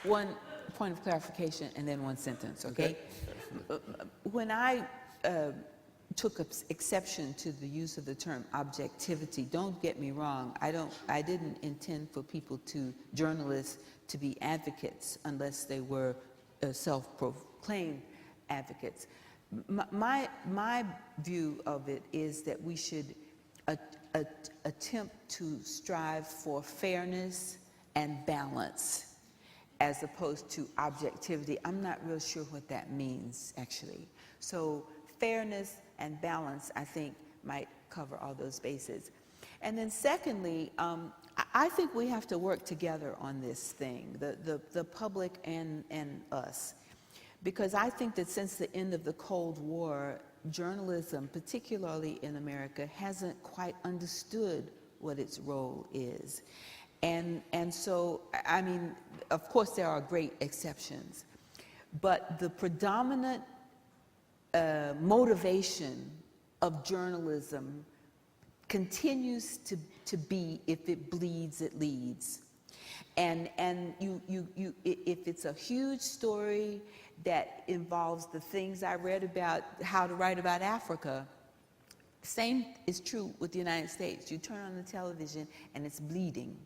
One point of clarification and then one sentence, okay? When I took exception to the use of the term objectivity, don't get me wrong, I didn't intend for journalists to be advocates unless they were self-proclaimed advocates. My view of it is that we should attempt to strive for fairness and balance as opposed to objectivity. I'm not real sure what that means, actually. So fairness and balance, I think, might cover all those bases. And then secondly, I think we have to work together on this thing, the public and us. Because I think that since the end of the Cold War, journalism, particularly in America, hasn't quite understood what its role is. And so, I mean, of course there are great exceptions, but the predominant motivation of journalism continues to be, if it bleeds, it leads. And if it's a huge story that involves the things I read about how to write about Africa, same is true with the United States. You turn on the television and it's bleeding.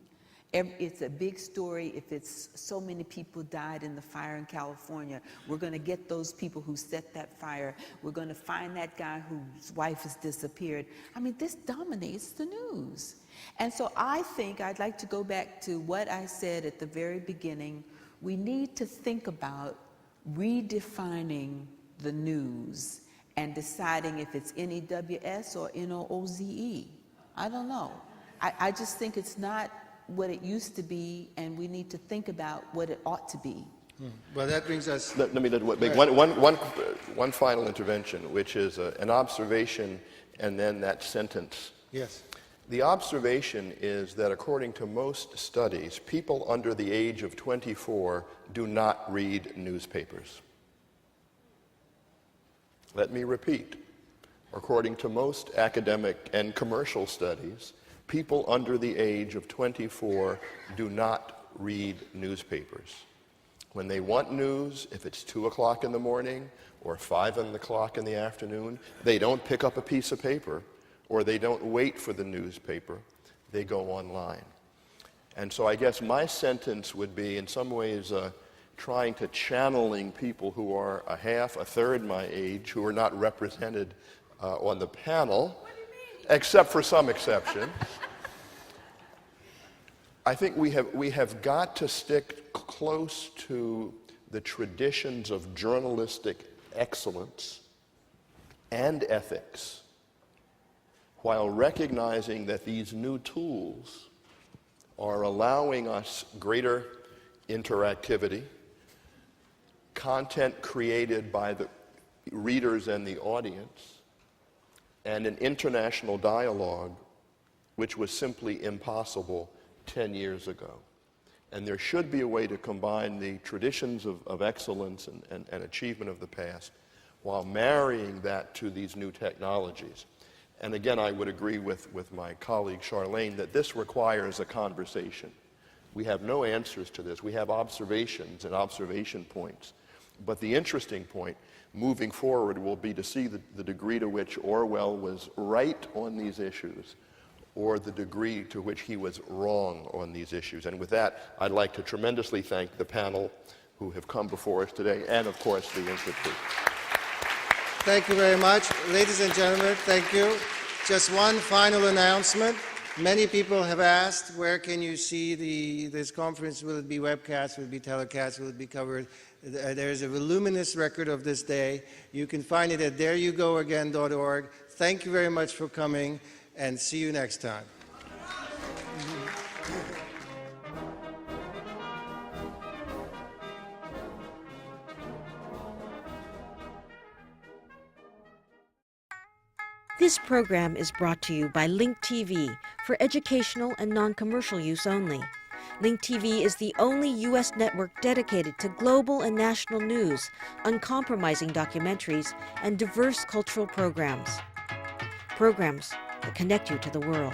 It's a big story. If it's so many people died in the fire in California, we're going to get those people who set that fire. We're going to find that guy whose wife has disappeared. I mean, this dominates the news. And so I think I'd like to go back to what I said at the very beginning. We need to think about redefining the news and deciding if it's NEWS or NOOZE. I don't know. I just think it's not what it used to be, and we need to think about what it ought to be. Well, that brings us... Let me make one final intervention, which is an observation and then that sentence. Yes. The observation is that according to most studies, people under the age of 24 do not read newspapers. Let me repeat. According to most academic and commercial studies, people under the age of 24 do not read newspapers. When they want news, if it's 2 o'clock in the morning or 5 o'clock in the afternoon, they don't pick up a piece of paper or they don't wait for the newspaper. They go online. And so I guess my sentence would be, in some ways, trying to channeling people who are a half, a third my age, who are not represented on the panel, except for some exceptions. I think we have got to stick close to the traditions of journalistic excellence and ethics, while recognizing that these new tools are allowing us greater interactivity, content created by the readers and the audience, and an international dialogue which was simply impossible 10 years ago. And there should be a way to combine the traditions of excellence and achievement of the past while marrying that to these new technologies. And again, I would agree with my colleague Charlene that this requires a conversation. We have no answers to this. We have observations and observation points. But the interesting point moving forward will be to see the degree to which Orwell was right on these issues or the degree to which he was wrong on these issues. And with that, I'd like to tremendously thank the panel who have come before us today and, of course, the Institute. Thank you very much. Ladies and gentlemen, thank you. Just one final announcement. Many people have asked, where can you see this conference? Will it be webcast? Will it be telecast? Will it be covered? There's a voluminous record of this day. You can find it at thereyougoagain.org. Thank you very much for coming, and see you next time. This program is brought to you by Link TV for educational and non-commercial use only. Link TV is the only U.S. network dedicated to global and national news, uncompromising documentaries, and diverse cultural programs. Programs that connect you to the world.